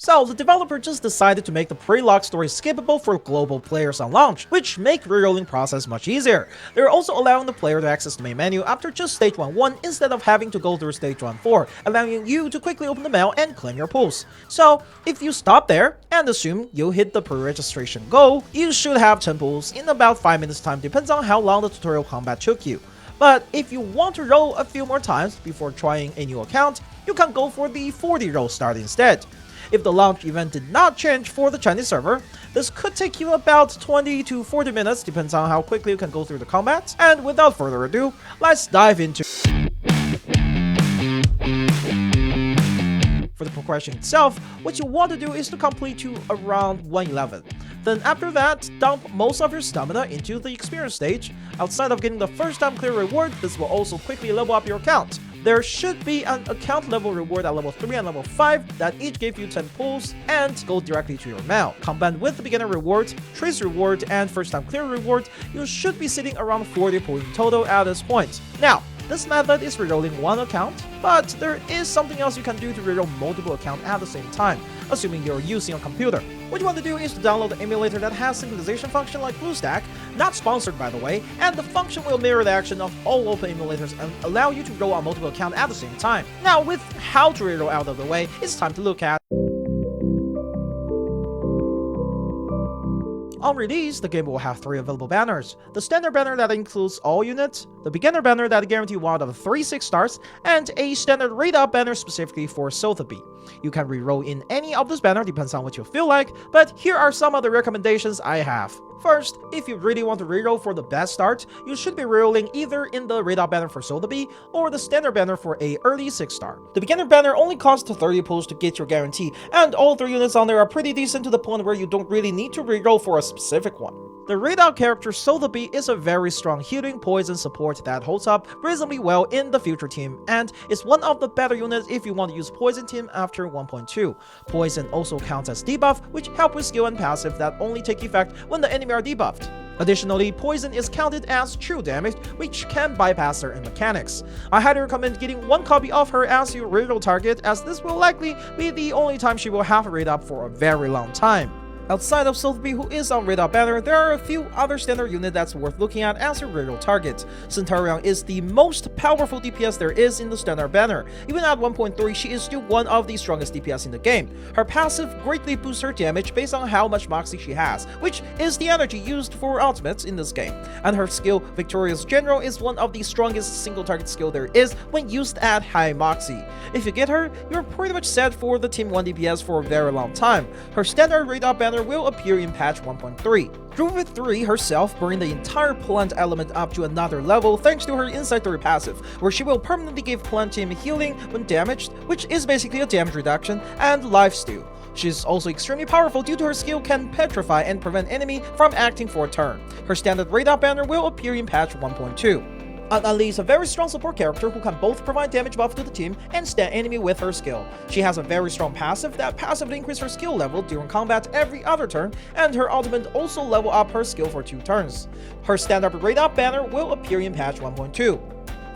So the developer just decided to make the pre-lock story skippable for global players on launch, which make rerolling process much easier. They're also allowing the player to access the main menu after just stage 1-1 instead of having to go through stage 1-4, allowing you to quickly open the mail and claim your pulls. So if you stop there and assume you hit the pre-registration goal, you should have 10 pulls in about 5 minutes time, depends on how long the tutorial combat took you. But if you want to roll a few more times before trying a new account, you can go for the 40 roll start instead. If the launch event did not change for the Chinese server, this could take you about 20 to 40 minutes, depends on how quickly you can go through the combat. And without further ado, let's dive into. For the progression itself, what you want to do is to complete to around 111. Then after that, dump most of your stamina into the experience stage. Outside of getting the first time clear reward, this will also quickly level up your account. There should be an account level reward at level 3 and level 5 that each give you 10 pulls and go directly to your mail. Combined with the beginner reward, trace reward, and first time clear reward, you should be sitting around 40 pulls in total at this point. Now, this method is rerolling one account, but there is something else you can do to reroll multiple accounts at the same time, assuming you're using a computer. What you want to do is to download the emulator that has synchronization function like BlueStack, not sponsored by the way, and the function will mirror the action of all open emulators and allow you to roll on multiple accounts at the same time. Now, with how to reroll out of the way, it's time to look at. On release, the game will have 3 available banners: the standard banner that includes all units, the beginner banner that guarantees 1 out of 3 6 stars, and a standard rate-up banner specifically for Sotheby. You can reroll in any of this banner, depends on what you feel like, but here are some of the recommendations I have. First, if you really want to reroll for the best start, you should be rerolling either in the rate-up banner for Sotheby or the standard banner for a early 6-star. The beginner banner only costs 30 pulls to get your guarantee, and all 3 units on there are pretty decent to the point where you don't really need to reroll for a specific one. The rate-up character Sotheby is a very strong healing poison support that holds up reasonably well in the future team, and is one of the better units if you want to use poison team after 1.2. Poison also counts as debuff, which help with skill and passive that only take effect when the enemy are debuffed. Additionally, poison is counted as true damage, which can bypass certain mechanics. I highly recommend getting 1 copy of her as your reroll target, as this will likely be the only time she will have a rate up for a very long time. Outside of Sotheby, who is on rate-up banner, there are a few other standard units that's worth looking at as your reroll target. Centurion is the most powerful DPS there is in the standard banner. Even at 1.3, she is still one of the strongest DPS in the game. Her passive greatly boosts her damage based on how much Moxie she has, which is the energy used for ultimates in this game. And her skill, Victorious General, is one of the strongest single target skill there is when used at high Moxie. If you get her, you're pretty much set for the Team 1 DPS for a very long time. Her standard rate-up banner will appear in patch 1.3. Druid 3 herself bring the entire plant element up to another level thanks to her Insight 3 passive, where she will permanently give plant team healing when damaged, which is basically a damage reduction, and lifesteal. She's also extremely powerful due to her skill can petrify and prevent enemy from acting for a turn. Her standard rate-up banner will appear in patch 1.2. Anali is a very strong support character who can both provide damage buff to the team and stun enemy with her skill. She has a very strong passive that passively increases her skill level during combat every other turn, and her ultimate also level up her skill for 2 turns. Her standard rate-up banner will appear in patch 1.2.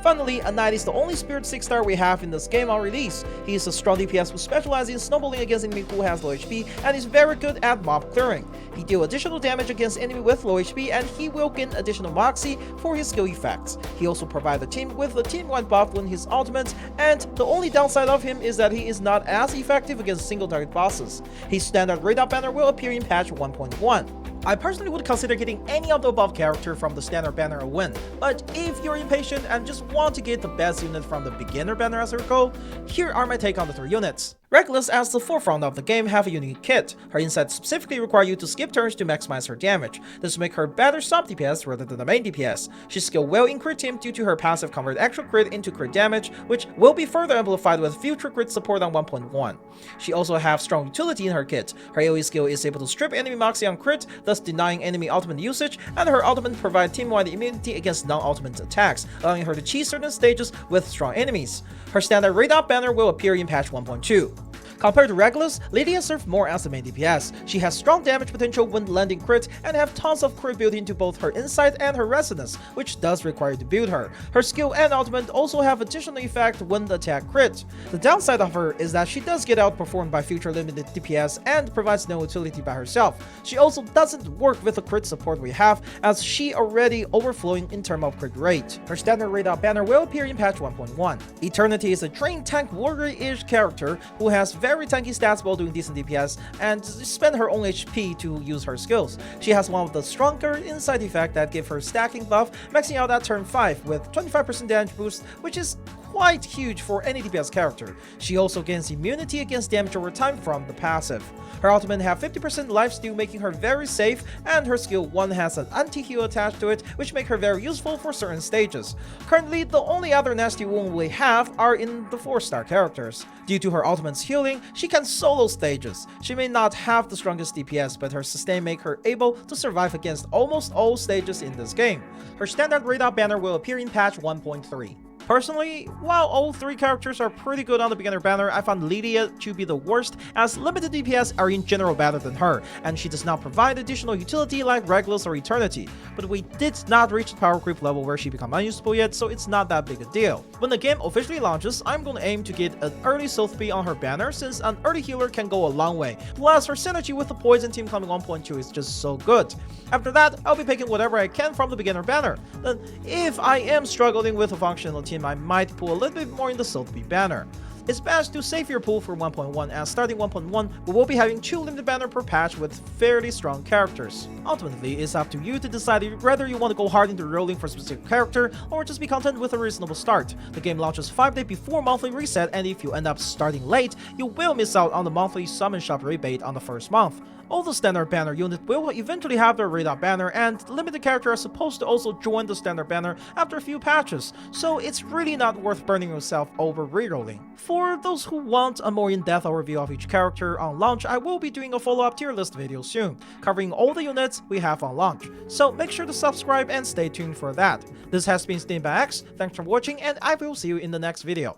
Finally, a Knight is the only Spirit 6-star we have in this game on release. He is a strong DPS who specializes in snowballing against enemy who has low HP and is very good at mob clearing. He deals additional damage against enemy with low HP, and he will gain additional Moxie for his skill effects. He also provides the team with a team-wide buff when his ultimate, and the only downside of him is that he is not as effective against single target bosses. His standard rate-up banner will appear in patch 1.1. I personally would consider getting any of the above character from the standard banner a win, but if you're impatient and just want to get the best unit from the beginner banner as your goal, here are my take on the 3 units. Reckless as the forefront of the game have a unique kit. Her insights specifically require you to skip turns to maximize her damage. This makes her better sub DPS rather than the main DPS. She's skilled well in crit team due to her passive convert extra crit into crit damage, which will be further amplified with future crit support on 1.1. She also has strong utility in her kit. Her AoE skill is able to strip enemy Moxie on crit, thus denying enemy ultimate usage, and her ultimate provides team-wide immunity against non-ultimate attacks, allowing her to cheese certain stages with strong enemies. Her standard rate-up banner will appear in patch 1.2. Compared to Regulus, Lydia serves more as the main DPS. She has strong damage potential when landing crit and have tons of crit built into both her insight and her resonance, which does require you to build her. Her skill and ultimate also have additional effect when the attack crit. The downside of her is that she does get outperformed by future limited DPS and provides no utility by herself. She also doesn't work with the crit support we have, as she already overflowing in terms of crit rate. Her standard radar banner will appear in patch 1.1. Eternity is a trained tank warrior-ish character who has very tanky stats while doing decent DPS and spend her own HP to use her skills. She has one of the stronger inside effect that give her stacking buff, maxing out at turn 5 with 25% damage boost, which is quite huge for any DPS character. She also gains immunity against damage over time from the passive. Her ultimate have 50% lifesteal, making her very safe, and her skill 1 has an anti-heal attached to it, which make her very useful for certain stages. Currently, the only other nasty wound we have are in the 4-star characters. Due to her ultimate's healing, she can solo stages. She may not have the strongest DPS, but her sustain make her able to survive against almost all stages in this game. Her standard radar banner will appear in patch 1.3. Personally, while all 3 characters are pretty good on the beginner banner, I found Lydia to be the worst, as limited DPS are in general better than her, and she does not provide additional utility like Regulus or Eternity. But we did not reach the power creep level where she become unusable yet, so it's not that big a deal. When the game officially launches, I'm gonna aim to get an early Sotheby on her banner, since an early healer can go a long way. Plus, her synergy with the Poison team coming 1.2 is just so good. After that, I'll be picking whatever I can from the beginner banner. Then, if I am struggling with a functional team, I might pull a little bit more in the Sotheby banner. It's best to save your pool for 1.1, as starting 1.1, we will be having 2 limited banner per patch with fairly strong characters. Ultimately, it's up to you to decide whether you want to go hard into rolling for a specific character, or just be content with a reasonable start. The game launches 5 days before monthly reset, and if you end up starting late, you will miss out on the monthly summon shop rebate on the first month. All the standard banner unit will eventually have their radar banner, and limited characters are supposed to also join the standard banner after a few patches, so it's really not worth burning yourself over rerolling. For those who want a more in-depth overview of each character on launch, I will be doing a follow-up tier list video soon, covering all the units we have on launch, so make sure to subscribe and stay tuned for that. This has been Steam by X, thanks for watching, and I will see you in the next video.